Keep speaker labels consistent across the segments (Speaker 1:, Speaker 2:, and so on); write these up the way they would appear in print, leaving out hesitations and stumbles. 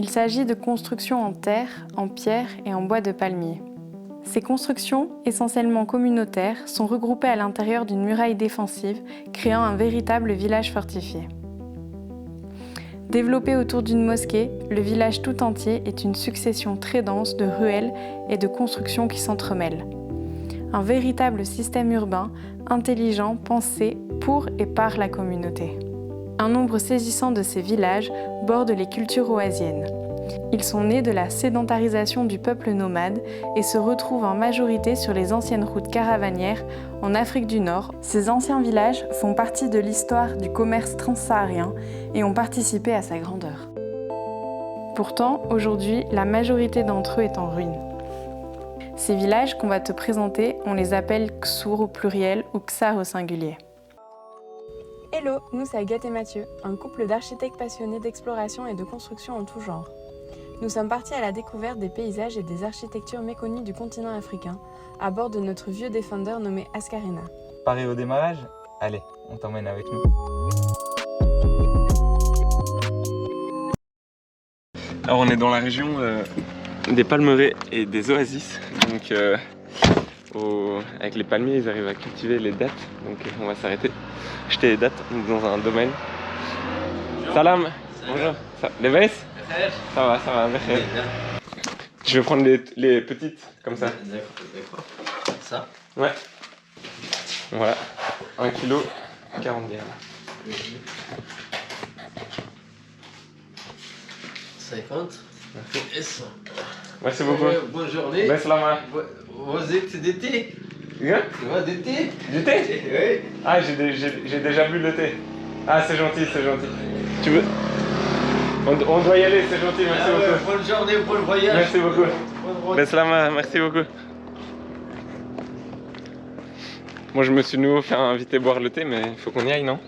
Speaker 1: Il s'agit de constructions en terre, en pierre et en bois de palmier. Ces constructions, essentiellement communautaires, sont regroupées à l'intérieur d'une muraille défensive, créant un véritable village fortifié. Développé autour d'une mosquée, le village tout entier est une succession très dense de ruelles et de constructions qui s'entremêlent. Un véritable système urbain, intelligent, pensé pour et par la communauté. Un nombre saisissant de ces villages borde les cultures oasiennes. Ils sont nés de la sédentarisation du peuple nomade et se retrouvent en majorité sur les anciennes routes caravanières en Afrique du Nord. Ces anciens villages font partie de l'histoire du commerce transsaharien et ont participé à sa grandeur. Pourtant, aujourd'hui, la majorité d'entre eux est en ruine. Ces villages qu'on va te présenter, on les appelle Ksour au pluriel ou Ksar au singulier. Hello, nous c'est Agathe et Mathieu, un couple d'architectes passionnés d'exploration et de construction en tout genre. Nous sommes partis à la découverte des paysages et des architectures méconnues du continent africain, à bord de notre vieux Defender nommé Ascarena.
Speaker 2: Pareil au démarrage? Allez, on t'emmène avec nous. Alors on est dans la région des palmeraies et des oasis. Donc avec les palmiers, ils arrivent à cultiver les dattes. Donc on va s'arrêter, jeter les dattes dans un domaine. Salam. Bonjour. Les baisses? Ça va, merci. Je vais prendre les petites, comme ça.
Speaker 3: D'accord. Ça?
Speaker 2: Ouais. Voilà. 1 kg, 40 dirhams.
Speaker 3: 50.
Speaker 2: Merci.
Speaker 3: Et 100.
Speaker 2: Merci beaucoup.
Speaker 3: Bonne journée.
Speaker 2: Ben salama.
Speaker 3: Vous êtes d'été?
Speaker 2: Bien?
Speaker 3: D'été?
Speaker 2: Du thé?
Speaker 3: Oui.
Speaker 2: Ah, j'ai déjà bu le thé. Ah, c'est gentil, c'est gentil. Tu veux? On doit y aller, c'est gentil, merci beaucoup.
Speaker 3: Bonne journée, bon voyage.
Speaker 2: Merci beaucoup. Ben salama, merci beaucoup. Moi, je me suis nouveau fait inviter boire le thé, mais il faut qu'on y aille, non?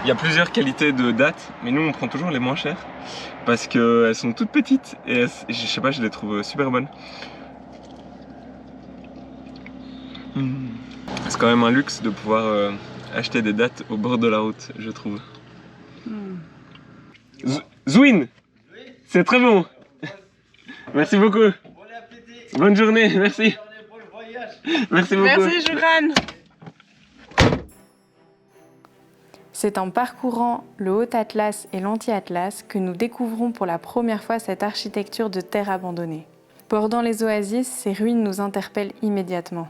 Speaker 2: Il y a plusieurs qualités de dattes, mais nous, on prend toujours les moins chères parce qu'elles sont toutes petites et je sais pas, je les trouve super bonnes. C'est quand même un luxe de pouvoir acheter des dattes au bord de la route, je trouve. Zouine, c'est très bon. Merci beaucoup. Bonne journée, merci. Merci beaucoup.
Speaker 1: Merci Joukran. C'est en parcourant le Haut Atlas et l'Anti-Atlas que nous découvrons pour la première fois cette architecture de terre abandonnée. Bordant les oasis, ces ruines nous interpellent immédiatement.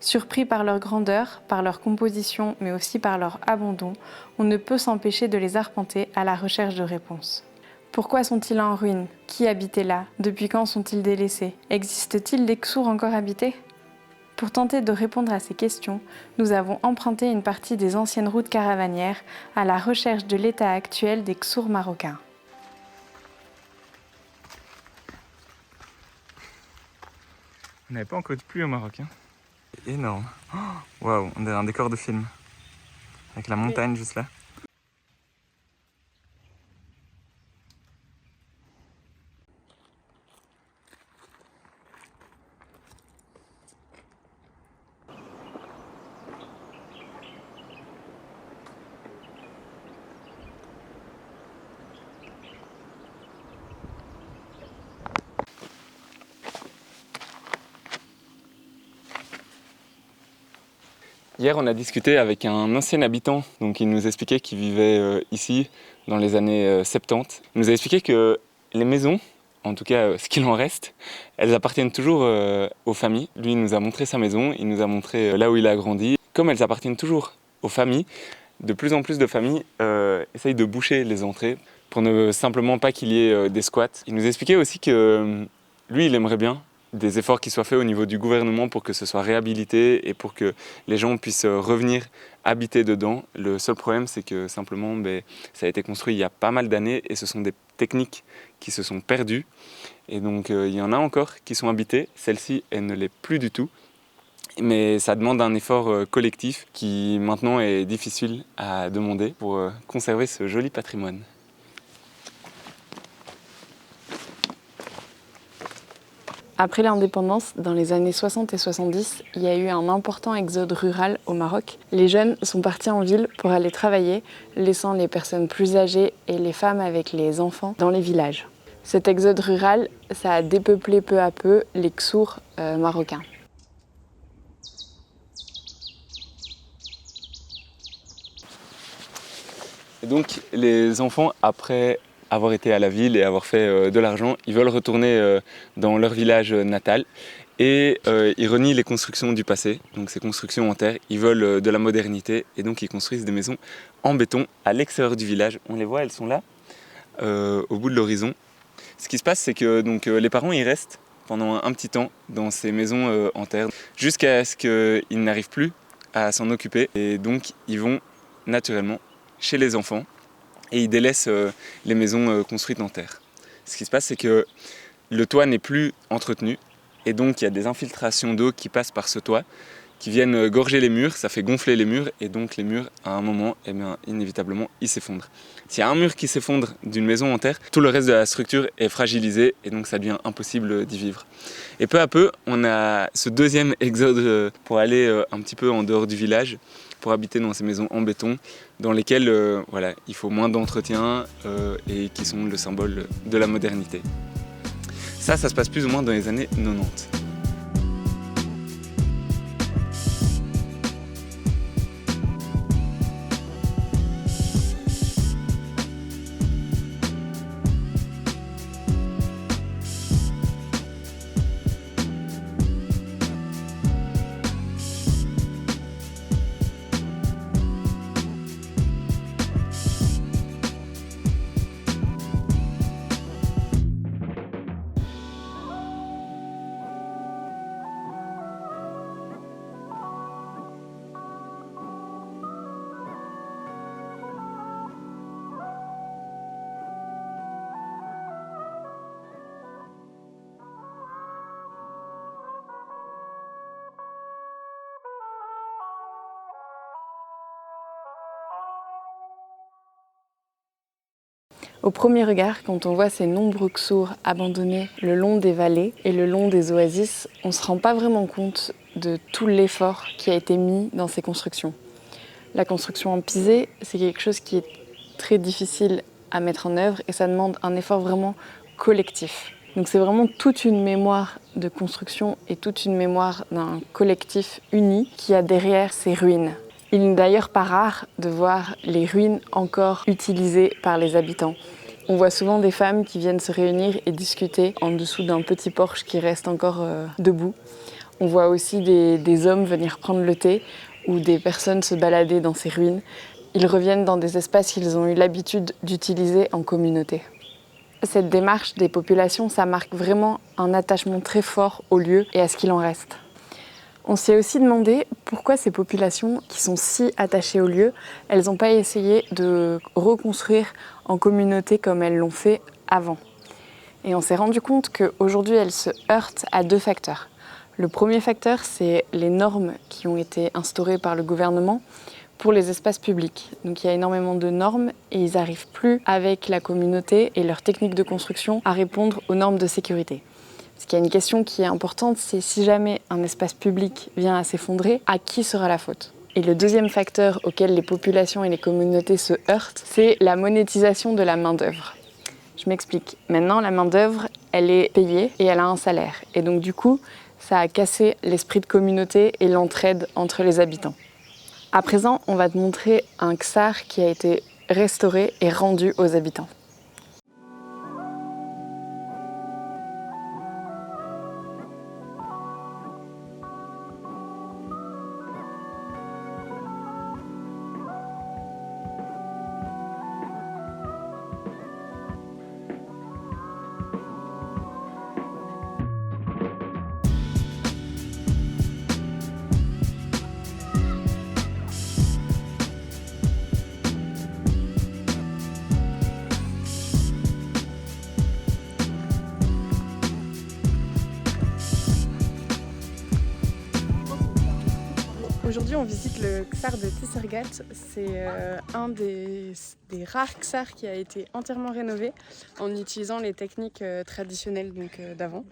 Speaker 1: Surpris par leur grandeur, par leur composition, mais aussi par leur abandon, on ne peut s'empêcher de les arpenter à la recherche de réponses. Pourquoi sont-ils en ruine? Qui habitait là? Depuis quand sont-ils délaissés? Existe-t-il des Ksours encore habités? Pour tenter de répondre à ces questions, nous avons emprunté une partie des anciennes routes caravanières à la recherche de l'état actuel des Ksours marocains.
Speaker 2: On n'avait pas encore de pluie au Maroc. Hein. Énorme. Waouh, on dirait un décor de film. Avec la montagne juste là. Hier, on a discuté avec un ancien habitant, donc il nous expliquait qu'il vivait ici dans les années 70. Il nous a expliqué que les maisons, en tout cas ce qu'il en reste, elles appartiennent toujours aux familles. Lui, il nous a montré sa maison, il nous a montré là où il a grandi. Comme elles appartiennent toujours aux familles, de plus en plus de familles essayent de boucher les entrées pour ne simplement pas qu'il y ait des squats. Il nous expliquait aussi que lui, il aimerait bien des efforts qui soient faits au niveau du gouvernement pour que ce soit réhabilité et pour que les gens puissent revenir habiter dedans. Le seul problème, c'est que simplement, ça a été construit il y a pas mal d'années et ce sont des techniques qui se sont perdues. Et donc, il y en a encore qui sont habitées. Celle-ci, elle ne l'est plus du tout. Mais ça demande un effort collectif qui maintenant est difficile à demander pour conserver ce joli patrimoine.
Speaker 1: Après l'indépendance, dans les années 60 et 70, il y a eu un important exode rural au Maroc. Les jeunes sont partis en ville pour aller travailler, laissant les personnes plus âgées et les femmes avec les enfants dans les villages. Cet exode rural, ça a dépeuplé peu à peu les Ksours marocains.
Speaker 2: Et donc les enfants, après avoir été à la ville et avoir fait de l'argent, ils veulent retourner dans leur village natal et ils renient les constructions du passé, donc ces constructions en terre. Ils veulent de la modernité et donc ils construisent des maisons en béton à l'extérieur du village. On les voit, elles sont là, au bout de l'horizon. Ce qui se passe, c'est que donc, les parents ils restent pendant un petit temps dans ces maisons en terre jusqu'à ce qu'ils n'arrivent plus à s'en occuper et donc ils vont naturellement chez les enfants et ils délaissent les maisons construites en terre. Ce qui se passe, c'est que le toit n'est plus entretenu et donc il y a des infiltrations d'eau qui passent par ce toit, qui viennent gorger les murs, ça fait gonfler les murs et donc les murs, à un moment, eh bien, inévitablement, ils s'effondrent. S'il y a un mur qui s'effondre d'une maison en terre, tout le reste de la structure est fragilisé et donc ça devient impossible d'y vivre. Et peu à peu, on a ce deuxième exode pour aller un petit peu en dehors du village, pour habiter dans ces maisons en béton, dans lesquelles voilà, il faut moins d'entretien et qui sont le symbole de la modernité. Ça se passe plus ou moins dans les années 90.
Speaker 1: Au premier regard, quand on voit ces nombreux Ksours abandonnés le long des vallées et le long des oasis, on ne se rend pas vraiment compte de tout l'effort qui a été mis dans ces constructions. La construction en pisé, c'est quelque chose qui est très difficile à mettre en œuvre et ça demande un effort vraiment collectif. Donc c'est vraiment toute une mémoire de construction et toute une mémoire d'un collectif uni qui a derrière ces ruines. Il n'est d'ailleurs pas rare de voir les ruines encore utilisées par les habitants. On voit souvent des femmes qui viennent se réunir et discuter en dessous d'un petit porche qui reste encore debout. On voit aussi des hommes venir prendre le thé ou des personnes se balader dans ces ruines. Ils reviennent dans des espaces qu'ils ont eu l'habitude d'utiliser en communauté. Cette démarche des populations, ça marque vraiment un attachement très fort au lieu et à ce qu'il en reste. On s'est aussi demandé pourquoi ces populations qui sont si attachées au lieu, elles n'ont pas essayé de reconstruire en communauté comme elles l'ont fait avant. Et on s'est rendu compte qu'aujourd'hui, elles se heurtent à deux facteurs. Le premier facteur, c'est les normes qui ont été instaurées par le gouvernement pour les espaces publics. Donc il y a énormément de normes et ils n'arrivent plus avec la communauté et leurs techniques de construction à répondre aux normes de sécurité. Parce qu'il y a une question qui est importante, c'est si jamais un espace public vient à s'effondrer, à qui sera la faute ? Et le deuxième facteur auquel les populations et les communautés se heurtent, c'est la monétisation de la main-d'œuvre. Je m'explique. Maintenant, la main-d'œuvre, elle est payée et elle a un salaire. Et donc du coup, ça a cassé l'esprit de communauté et l'entraide entre les habitants. À présent, on va te montrer un ksar qui a été restauré et rendu aux habitants. Aujourd'hui, on visite le ksar de Tissergat. C'est un des rares ksars qui a été entièrement rénové en utilisant les techniques traditionnelles d'avant.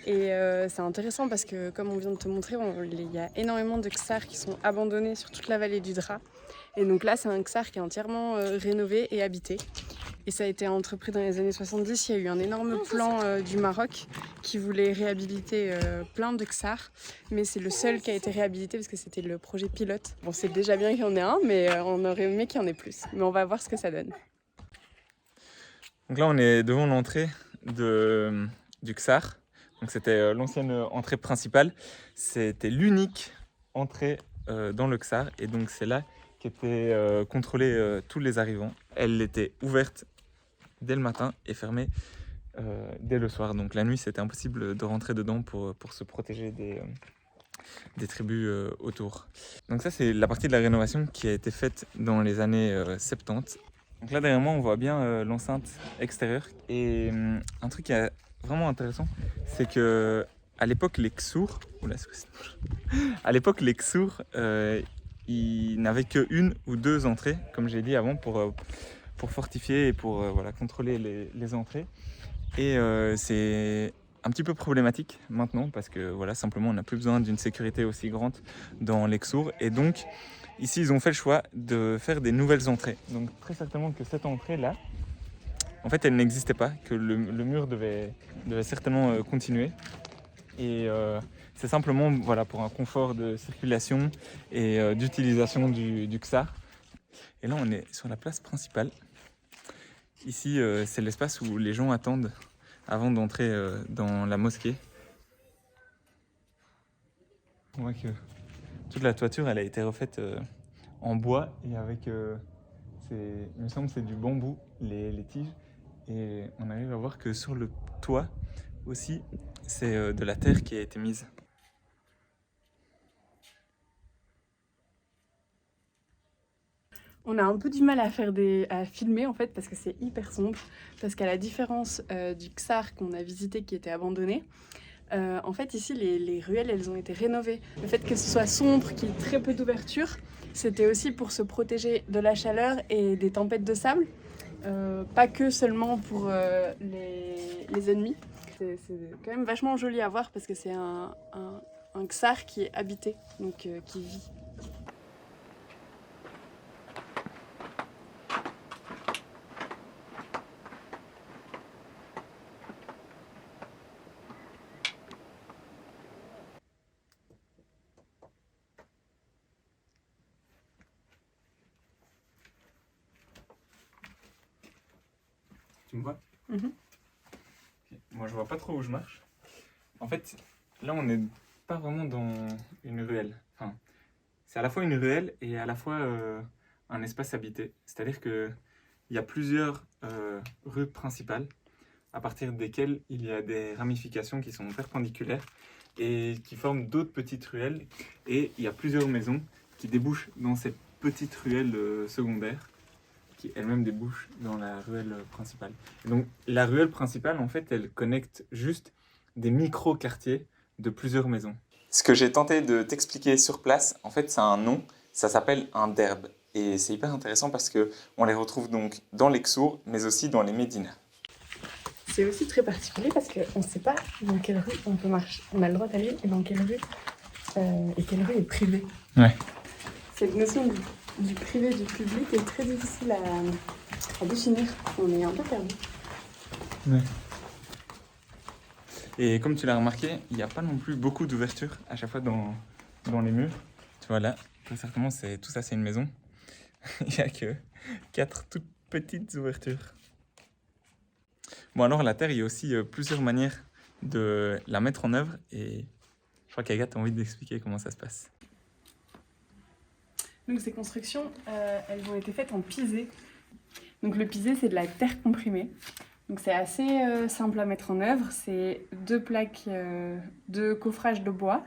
Speaker 1: Et c'est intéressant parce que, comme on vient de te montrer, il y a énormément de ksars qui sont abandonnés sur toute la vallée du Dra. Et donc là, c'est un ksar qui est entièrement rénové et habité. Et ça a été entrepris dans les années 70. Il y a eu un énorme plan du Maroc qui voulait réhabiliter plein de ksars. Mais c'est le seul qui a été réhabilité parce que c'était le projet pilote. Bon, c'est déjà bien qu'il y en ait un, mais on aurait aimé qu'il y en ait plus. Mais on va voir ce que ça donne.
Speaker 2: Donc là, on est devant l'entrée du ksar. Donc c'était l'ancienne entrée principale. C'était l'unique entrée dans le ksar. Et donc c'est là qu'étaient contrôlés tous les arrivants. Elle était ouverte dès le matin et fermée dès le soir. Donc la nuit, c'était impossible de rentrer dedans pour se protéger des tribus autour. Donc ça, c'est la partie de la rénovation qui a été faite dans les années 70. Donc là, derrière moi, on voit bien l'enceinte extérieure. Et un truc qui est vraiment intéressant, c'est que à l'époque, les Ksours, ils n'avaient qu'une ou deux entrées, comme j'ai dit avant, pour fortifier et pour contrôler les entrées. Et c'est un petit peu problématique maintenant parce que simplement on n'a plus besoin d'une sécurité aussi grande dans les Ksours. Et donc ici ils ont fait le choix de faire des nouvelles entrées. Donc très certainement que cette entrée là, en fait elle n'existait pas, que le mur devait certainement continuer. Et c'est simplement pour un confort de circulation et d'utilisation du ksar. Et là on est sur la place principale. Ici c'est l'espace où les gens attendent avant d'entrer dans la mosquée. On voit que toute la toiture elle a été refaite en bois et avec, il me semble c'est du bambou, les tiges. Et on arrive à voir que sur le toit aussi, c'est de la terre qui a été mise.
Speaker 1: On a un peu du mal à filmer en fait parce que c'est hyper sombre. Parce qu'à la différence du ksar qu'on a visité qui était abandonné, en fait ici les ruelles elles ont été rénovées. Le fait que ce soit sombre, qu'il y ait très peu d'ouverture, c'était aussi pour se protéger de la chaleur et des tempêtes de sable. Pas que seulement pour les ennemis. C'est quand même vachement joli à voir parce que c'est un ksar qui est habité, donc qui vit.
Speaker 2: Tu me vois ? Okay. Moi, je vois pas trop où je marche. En fait, là, on n'est pas vraiment dans une ruelle. Enfin, c'est à la fois une ruelle et à la fois un espace habité. C'est-à-dire qu'il y a plusieurs rues principales à partir desquelles il y a des ramifications qui sont perpendiculaires et qui forment d'autres petites ruelles. Et il y a plusieurs maisons qui débouchent dans cette petite ruelle secondaire, qui elle-même débouche dans la ruelle principale. Et donc la ruelle principale, en fait, elle connecte juste des micro-quartiers de plusieurs maisons. Ce que j'ai tenté de t'expliquer sur place, en fait, c'est un nom, ça s'appelle un derb. Et c'est hyper intéressant parce qu'on les retrouve donc dans les Ksours, mais aussi dans les médinas.
Speaker 1: C'est aussi très particulier parce qu'on ne sait pas dans quelle rue on peut marcher. On a le droit d'aller et dans quelle rue, quelle rue est privée.
Speaker 2: Ouais.
Speaker 1: Cette notion du privé, du public est très difficile à définir. On est un peu perdu.
Speaker 2: Ouais. Et comme tu l'as remarqué, il n'y a pas non plus beaucoup d'ouvertures à chaque fois dans les murs. Tu vois là, très certainement, tout ça c'est une maison. Il n'y a que 4 toutes petites ouvertures. Bon alors la terre, il y a aussi plusieurs manières de la mettre en œuvre et je crois qu'Agathe a envie d'expliquer comment ça se passe.
Speaker 1: Donc ces constructions, elles ont été faites en pisé. Donc le pisé, c'est de la terre comprimée. Donc c'est assez simple à mettre en œuvre. C'est 2 plaques de coffrage de bois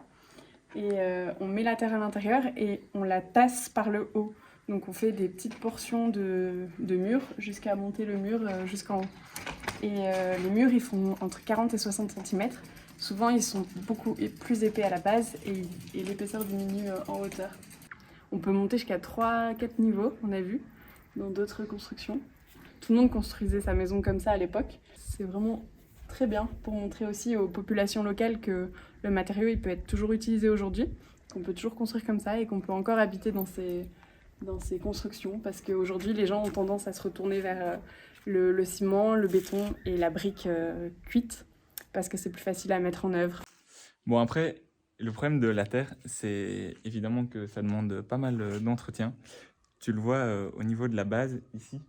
Speaker 1: et on met la terre à l'intérieur et on la tasse par le haut. Donc on fait des petites portions de mur jusqu'à monter le mur jusqu'en haut. Et les murs, ils font entre 40 et 60 cm. Souvent, ils sont beaucoup plus épais à la base et l'épaisseur diminue en hauteur. On peut monter jusqu'à 3-4 niveaux, on a vu, dans d'autres constructions. Tout le monde construisait sa maison comme ça à l'époque. C'est vraiment très bien pour montrer aussi aux populations locales que le matériau il peut être toujours utilisé aujourd'hui, qu'on peut toujours construire comme ça et qu'on peut encore habiter dans ces constructions parce qu'aujourd'hui les gens ont tendance à se retourner vers le ciment, le béton et la brique cuite parce que c'est plus facile à mettre en œuvre.
Speaker 2: Bon, après, le problème de la terre, c'est évidemment que ça demande pas mal d'entretien. Tu le vois au niveau de la base, ici,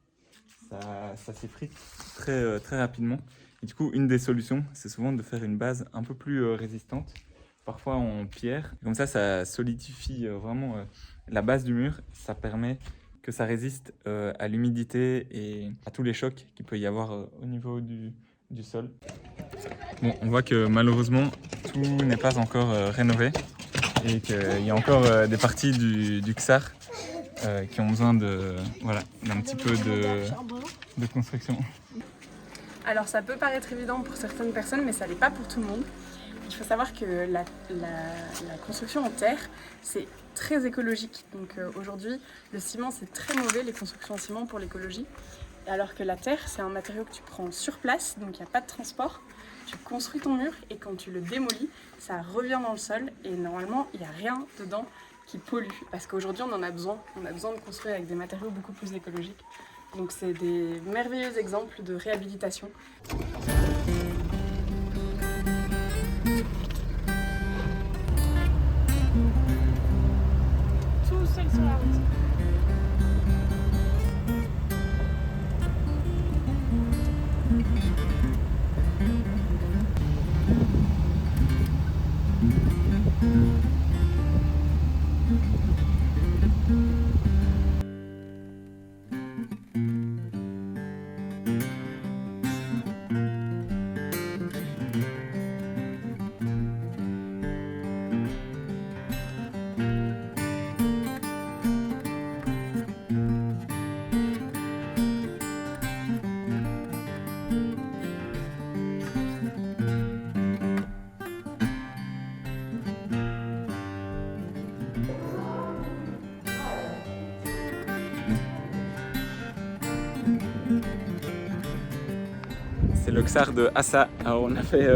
Speaker 2: ça s'effrite très rapidement. Et du coup, une des solutions, c'est souvent de faire une base un peu plus résistante, parfois en pierre. Comme ça solidifie vraiment la base du mur. Ça permet que ça résiste à l'humidité et à tous les chocs qu'il peut y avoir au niveau du sol. Bon, on voit que malheureusement, tout n'est pas encore rénové et qu'il y a encore des parties du XAR qui ont besoin d'un petit peu de construction.
Speaker 1: Alors ça peut paraître évident pour certaines personnes, mais ça l'est pas pour tout le monde. Il faut savoir que la construction en terre, c'est très écologique. Donc aujourd'hui, le ciment, c'est très mauvais, les constructions en ciment pour l'écologie. Alors que la terre, c'est un matériau que tu prends sur place, donc il n'y a pas de transport. Tu construis ton mur et quand tu le démolis, ça revient dans le sol et normalement, il n'y a rien dedans qui pollue. Parce qu'aujourd'hui, on en a besoin. On a besoin de construire avec des matériaux beaucoup plus écologiques. Donc c'est des merveilleux exemples de réhabilitation.
Speaker 4: Tout seul sur la route.
Speaker 2: C'est le XAR de Assa. Alors on a fait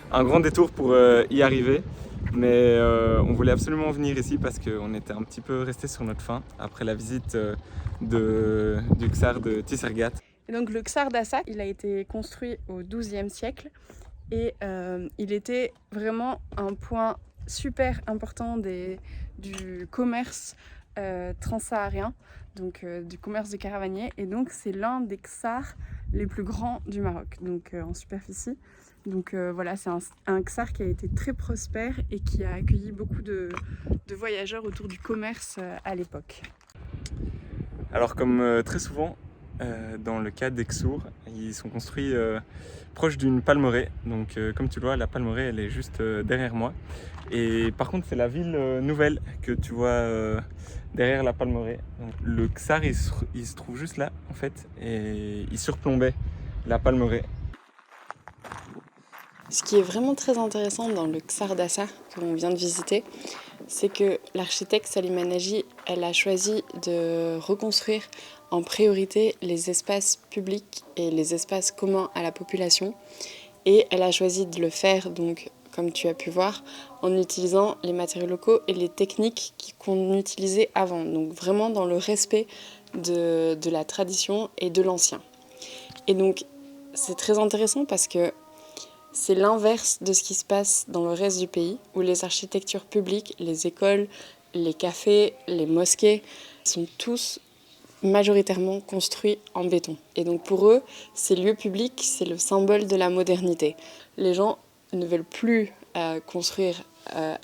Speaker 2: un grand détour pour y arriver, mais on voulait absolument venir ici parce qu'on était un petit peu resté sur notre faim après la visite du XAR de Tissergat.
Speaker 1: Et donc le XAR d'Assa, il a été construit au XIIe siècle et il était vraiment un point super important du commerce transsaharien, donc du commerce de caravaniers. Et donc c'est l'un des XAR les plus grands du Maroc, donc en superficie. Donc voilà, c'est un XAR qui a été très prospère et qui a accueilli beaucoup de voyageurs autour du commerce à l'époque.
Speaker 2: Alors comme très souvent, dans le cas d'Exour, ils sont construits proche d'une palmeraie. Donc comme tu le vois, la palmeraie elle est juste derrière moi. Et par contre c'est la ville nouvelle que tu vois derrière la palmeraie. Donc, le XAR il se trouve juste là en fait et il surplombait la palmeraie.
Speaker 5: Ce qui est vraiment très intéressant dans le XAR d'Assa que l'on vient de visiter, c'est que l'architecte Salima Nagy, elle a choisi de reconstruire en priorité les espaces publics et les espaces communs à la population. Et elle a choisi de le faire, donc, comme tu as pu voir, en utilisant les matériaux locaux et les techniques qu'on utilisait avant. Donc vraiment dans le respect de la tradition et de l'ancien. Et donc c'est très intéressant parce que c'est l'inverse de ce qui se passe dans le reste du pays, où les architectures publiques, les écoles, les cafés, les mosquées sont tous majoritairement construits en béton. Et donc pour eux, ces lieux publics, c'est le symbole de la modernité. Les gens ne veulent plus construire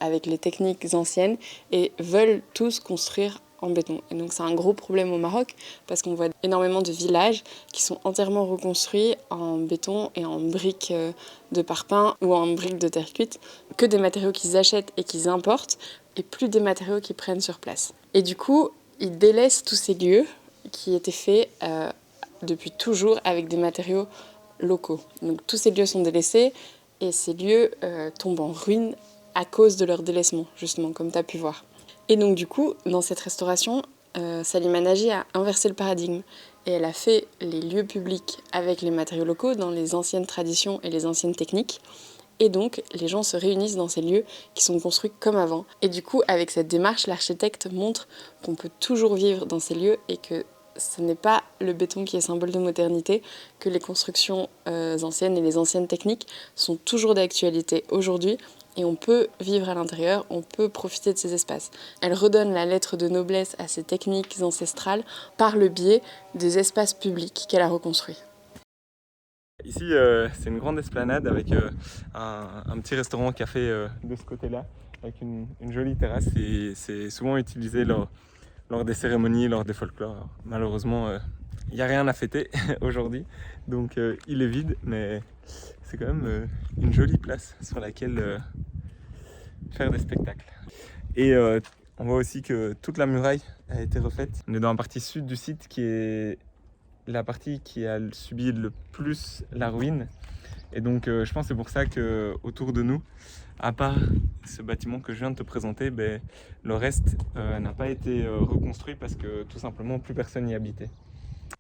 Speaker 5: avec les techniques anciennes et veulent tous construire en béton. Et donc c'est un gros problème au Maroc parce qu'on voit énormément de villages qui sont entièrement reconstruits en béton et en briques de parpaing ou en briques de terre cuite, que des matériaux qu'ils achètent et qu'ils importent et plus des matériaux qu'ils prennent sur place. Et du coup, ils délaissent tous ces lieux qui étaient faits depuis toujours avec des matériaux locaux. Donc tous ces lieux sont délaissés et ces lieux tombent en ruine à cause de leur délaissement, justement, comme tu as pu voir. Et donc du coup, dans cette restauration, Salimanagy a inversé le paradigme et elle a fait les lieux publics avec les matériaux locaux dans les anciennes traditions et les anciennes techniques. Et donc, les gens se réunissent dans ces lieux qui sont construits comme avant. Et du coup, avec cette démarche, l'architecte montre qu'on peut toujours vivre dans ces lieux et que ce n'est pas le béton qui est symbole de modernité, que les constructions anciennes et les anciennes techniques sont toujours d'actualité aujourd'hui. Et on peut vivre à l'intérieur, on peut profiter de ces espaces. Elle redonne la lettre de noblesse à ces techniques ancestrales par le biais des espaces publics qu'elle a reconstruits.
Speaker 2: Ici, c'est une grande esplanade avec un petit restaurant-café de ce côté-là, avec une jolie terrasse. Et c'est souvent utilisé lors des cérémonies, lors des folklores. Alors, malheureusement, il n'y a rien à fêter aujourd'hui, donc il est vide, mais c'est quand même une jolie place sur laquelle faire des spectacles. Et on voit aussi que toute la muraille a été refaite. On est dans la partie sud du site qui est la partie qui a subi le plus la ruine. Et donc je pense que c'est pour ça qu'autour de nous, à part ce bâtiment que je viens de te présenter, le reste n'a pas été reconstruit parce que tout simplement plus personne n'y habitait.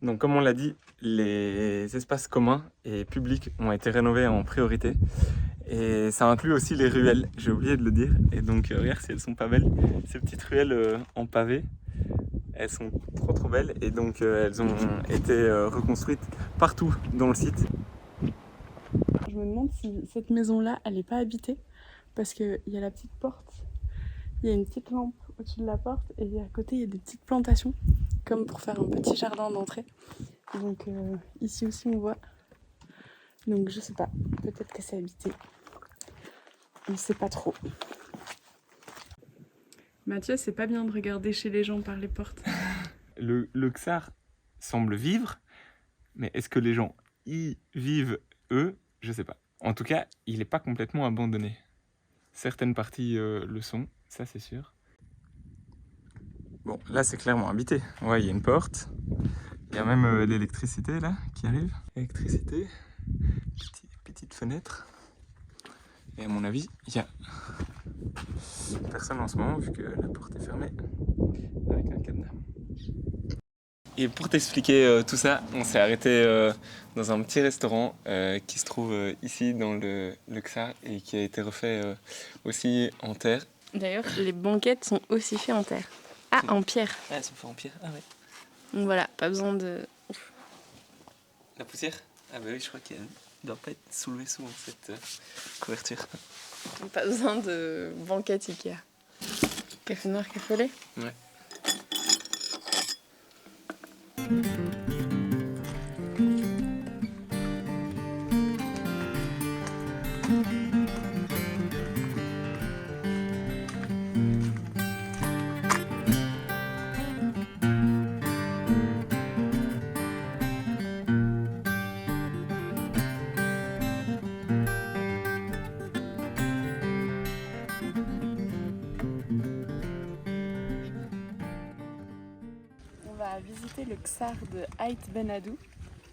Speaker 2: Donc comme on l'a dit, les espaces communs et publics ont été rénovés en priorité. Et ça inclut aussi les ruelles, j'ai oublié de le dire. Et donc regarde si elles sont pas belles, ces petites ruelles en pavé. Elles sont trop belles et donc elles ont été reconstruites partout dans le site.
Speaker 5: Je me demande si cette maison-là, elle n'est pas habitée parce qu'il y a la petite porte, il y a une petite lampe au-dessus de la porte et à côté il y a des petites plantations comme pour faire un petit jardin d'entrée. Donc ici aussi on voit. Donc je sais pas, peut-être que c'est habité. On sait pas trop. Mathieu, c'est pas bien de regarder chez les gens par les portes.
Speaker 2: Le Ksar semble vivre, mais est-ce que les gens y vivent eux? Je sais pas. En tout cas, il n'est pas complètement abandonné. Certaines parties le sont, ça c'est sûr. Bon, là c'est clairement habité. Ouais, il y a une porte. Il y a même l'électricité là qui arrive. Électricité, petite fenêtre. Et à mon avis, il y a personne en ce moment vu que la porte est fermée avec un cadenas. Et pour t'expliquer tout ça, on s'est arrêté dans un petit restaurant qui se trouve ici dans le Ksar et qui a été refait aussi en terre.
Speaker 5: D'ailleurs, les banquettes sont aussi faites en terre. Ah, en pierre.
Speaker 2: Ah, elles sont faites en pierre, ah ouais.
Speaker 5: Donc voilà, pas besoin de...
Speaker 2: La poussière? Ah bah oui, je crois qu'elle ne doit pas être soulevée souvent cette couverture.
Speaker 5: Pas besoin de banquette Ikea. Café noir, café au lait?
Speaker 2: Ouais.
Speaker 5: On va visiter le Ksar de Ait Ben Haddou.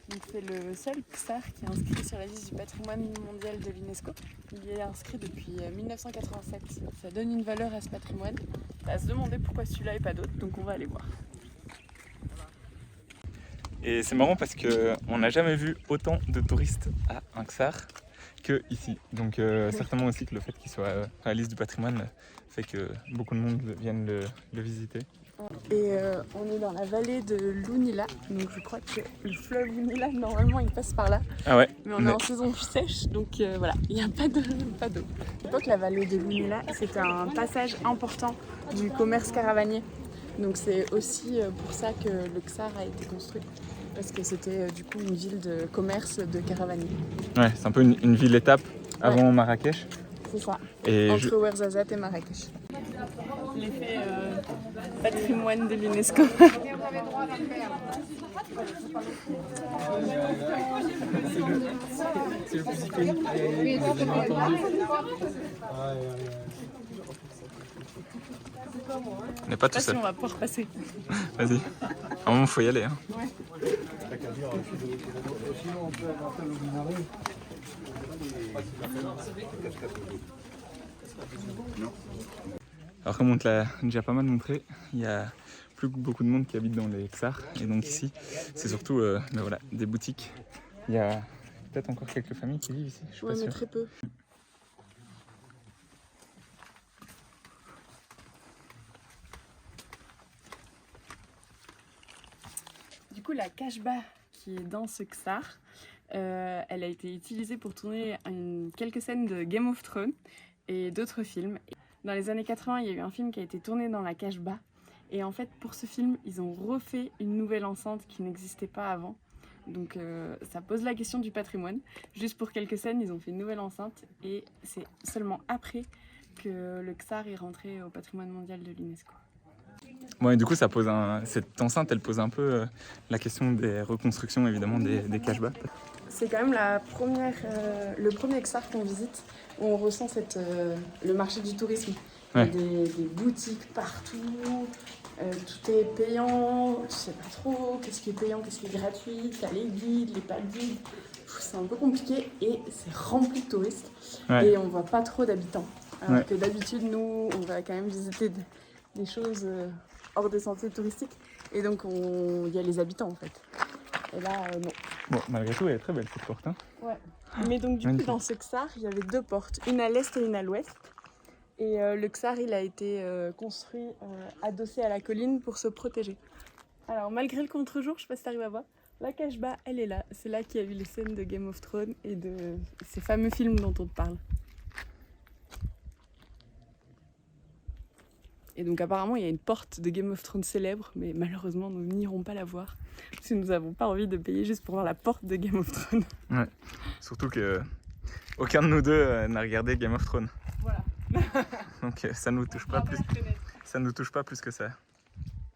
Speaker 5: Donc c'est le seul Ksar qui est inscrit sur la liste du patrimoine mondial de l'UNESCO. Il est inscrit depuis 1987. Ça donne une valeur à ce patrimoine. On va se demander pourquoi celui-là et pas d'autres, donc on va aller voir.
Speaker 2: Et c'est marrant parce qu'on n'a jamais vu autant de touristes à un Ksar que ici. Donc certainement aussi que le fait qu'il soit à la liste du patrimoine fait que beaucoup de monde viennent le visiter.
Speaker 5: Et on est dans la vallée de l'Ounila, donc je crois que le fleuve Ounila, normalement il passe par là.
Speaker 2: Ah ouais.
Speaker 5: Mais on est en saison sèche, donc voilà, il n'y a pas d'eau. À l'époque, la vallée de l'Ounila, c'était un passage important du commerce caravanier. Donc c'est aussi pour ça que le Ksar a été construit, parce que c'était du coup une ville de commerce de caravaniers.
Speaker 2: Ouais, c'est un peu une ville-étape avant Marrakech.
Speaker 5: C'est ça,
Speaker 2: Et
Speaker 5: entre Ouarzazate et Marrakech. L'effet patrimoine de l'UNESCO.
Speaker 3: C'est le plus iconique que j'ai jamais entendu.
Speaker 2: On n'est pas tout seul.
Speaker 5: On va pouvoir passer.
Speaker 2: Vas-y. À un moment, il faut y aller. Hein. Alors comme on te l'a déjà pas mal montré, il y a plus beaucoup de monde qui habite dans les Ksars. Et donc ici, c'est surtout ben voilà, des boutiques. Il y a peut-être encore quelques familles qui vivent ici, je suis pas sûr.
Speaker 5: Mais très peu.
Speaker 1: Du coup, la Kashba qui est dans ce Ksar, elle a été utilisée pour tourner quelques scènes de Game of Thrones et d'autres films. Dans les années 80, il y a eu un film qui a été tourné dans la Kashba. Et en fait, pour ce film, ils ont refait une nouvelle enceinte qui n'existait pas avant. Donc ça pose la question du patrimoine. Juste pour quelques scènes, ils ont fait une nouvelle enceinte. Et c'est seulement après que le Ksar est rentré au patrimoine mondial de l'UNESCO.
Speaker 2: Bon, et du coup, cette enceinte, elle pose un peu la question des reconstructions, évidemment, des Kashba.
Speaker 1: C'est quand même le premier Ksar qu'on visite où on ressent le marché du tourisme.
Speaker 2: Ouais.
Speaker 1: Il y a des boutiques partout, tout est payant, tu sais pas trop qu'est-ce qui est payant, qu'est-ce qui est gratuit, t'as les guides, les pas de guides. C'est un peu compliqué et c'est rempli de touristes et on voit pas trop d'habitants. Alors que d'habitude, nous, on va quand même visiter des choses hors des sentiers touristiques et donc il y a les habitants en fait. Et là, non.
Speaker 2: Bon, malgré tout, elle est très belle cette porte. Hein.
Speaker 1: Ouais. Mais donc du coup, dans ce Ksar, il y avait deux portes, une à l'est et une à l'ouest. Et le Ksar, il a été construit adossé à la colline pour se protéger. Alors malgré le contre-jour, je sais pas si tu arrives à voir, la Kashba, elle est là. C'est là qu'il y a eu les scènes de Game of Thrones et de ces fameux films dont on te parle. Et donc apparemment, il y a une porte de Game of Thrones célèbre, mais malheureusement, nous n'irons pas la voir. Parce que nous n'avons pas envie de payer juste pour voir la porte de Game of Thrones.
Speaker 2: Ouais, surtout que aucun de nous deux n'a regardé Game of Thrones.
Speaker 1: Voilà.
Speaker 2: Donc ça nous touche pas plus. Ça nous touche pas plus que ça.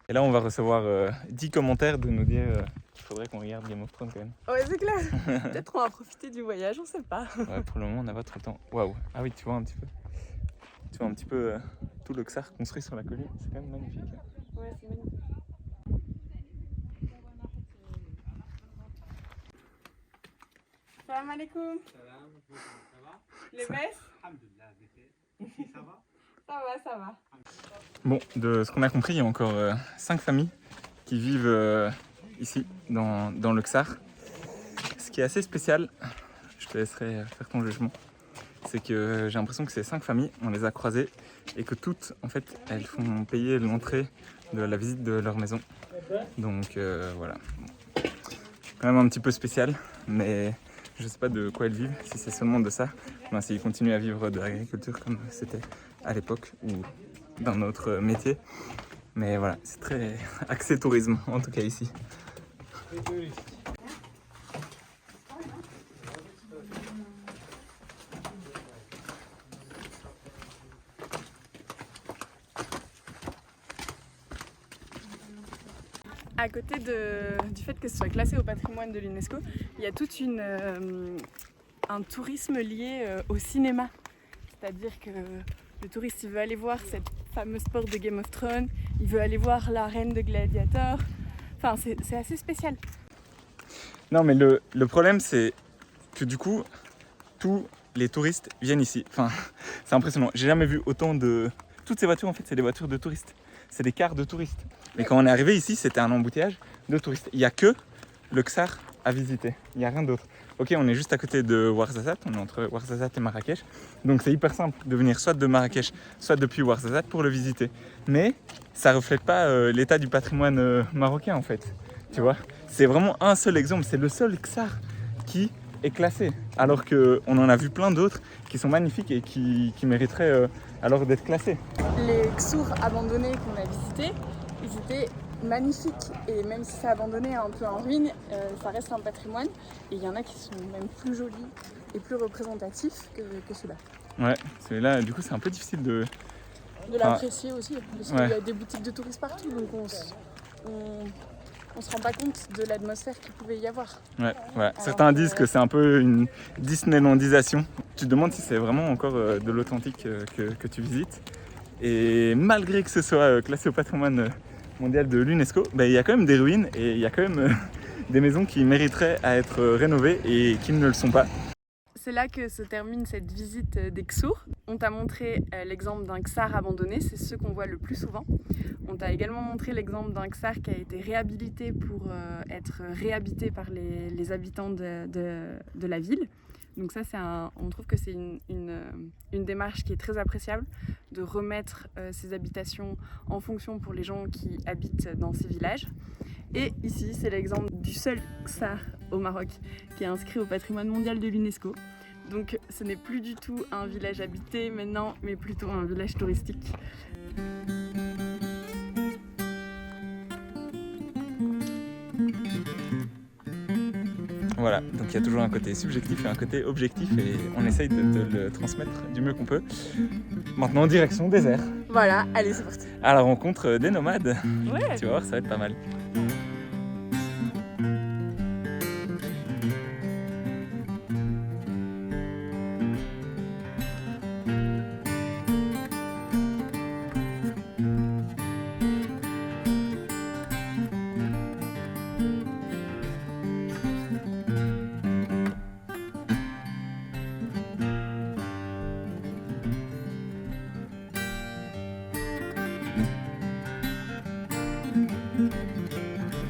Speaker 2: Et là, on va recevoir 10 commentaires de nous dire qu'il faudrait qu'on regarde Game of Thrones quand même.
Speaker 1: Ouais, c'est clair. Peut-être on va profiter du voyage, on sait pas.
Speaker 2: Ouais, pour le moment, on n'a pas trop le temps. Waouh. Ah oui, tu vois un petit peu. Tu vois un petit peu tout le Ksar construit sur la colline. C'est quand même magnifique. Hein.
Speaker 1: Ouais, c'est magnifique. Salam alaikum.
Speaker 3: Ça va?
Speaker 1: Les messes?
Speaker 3: Alhamdulillah, ici, ça va?
Speaker 1: Ça va.
Speaker 2: Bon, de ce qu'on a compris, il y a encore 5 familles qui vivent ici, dans le Ksar. Ce qui est assez spécial, je te laisserai faire ton jugement, c'est que j'ai l'impression que ces 5 familles, on les a croisées et que toutes, en fait, elles font payer l'entrée de la visite de leur maison. Donc voilà. Quand même un petit peu spécial, mais je sais pas de quoi elles vivent, si c'est seulement de ça, ben, s'ils continuent à vivre de l'agriculture comme c'était à l'époque ou d'un autre métier. Mais voilà, c'est très axé tourisme, en tout cas ici.
Speaker 1: À côté du fait que ce soit classé au patrimoine de l'UNESCO, il y a tout un tourisme lié au cinéma. C'est-à-dire que le touriste, il veut aller voir cette fameuse porte de Game of Thrones, il veut aller voir l'arène de gladiateurs. Enfin, c'est assez spécial.
Speaker 2: Non, mais le problème, c'est que du coup, tous les touristes viennent ici. Enfin, c'est impressionnant. J'ai jamais vu autant de... Toutes ces voitures, en fait, c'est des voitures de touristes. C'est des cars de touristes. Mais quand on est arrivé ici, c'était un embouteillage de touristes. Il n'y a que le Ksar à visiter. Il n'y a rien d'autre. Ok, on est juste à côté de Ouarzazate. On est entre Ouarzazate et Marrakech. Donc c'est hyper simple de venir soit de Marrakech, soit depuis Ouarzazate pour le visiter. Mais ça ne reflète pas l'état du patrimoine marocain, en fait. Tu vois, c'est vraiment un seul exemple. C'est le seul Ksar qui est classé. Alors qu'on en a vu plein d'autres qui sont magnifiques et qui mériteraient alors d'être classés.
Speaker 1: Les Ksours abandonnés qu'on a visités, ils étaient magnifiques. Et même si c'est abandonné un peu en ruine, ça reste un patrimoine. Et il y en a qui sont même plus jolis et plus représentatifs que ceux-là.
Speaker 2: Ouais, celui-là, du coup, c'est un peu difficile de
Speaker 1: l'apprécier aussi. Parce qu'il y a des boutiques de touristes partout. Donc on se rend pas compte de l'atmosphère qu'il pouvait y avoir.
Speaker 2: Ouais, voilà. Certains disent que c'est un peu une Disneylandisation. Tu te demandes si c'est vraiment encore de l'authentique que tu visites. Et malgré que ce soit classé au patrimoine mondial de l'UNESCO, il y a quand même des ruines et il y a quand même des maisons qui mériteraient à être rénovées et qui ne le sont pas.
Speaker 1: C'est là que se termine cette visite des Ksours. On t'a montré l'exemple d'un Ksar abandonné, c'est ce qu'on voit le plus souvent. On t'a également montré l'exemple d'un ksar qui a été réhabilité pour être réhabité par les habitants de la ville. Donc ça, on trouve que c'est une démarche qui est très appréciable, de remettre ces habitations en fonction pour les gens qui habitent dans ces villages. Et ici, c'est l'exemple du seul ksar au Maroc qui est inscrit au patrimoine mondial de l'UNESCO. Donc ce n'est plus du tout un village habité maintenant, mais plutôt un village touristique.
Speaker 2: Voilà, donc il y a toujours un côté subjectif et un côté objectif et on essaye de le transmettre du mieux qu'on peut. Maintenant, direction désert.
Speaker 1: Voilà, allez, c'est parti.
Speaker 2: À la rencontre des nomades.
Speaker 1: Ouais.
Speaker 2: Tu vas voir, ça va être pas mal.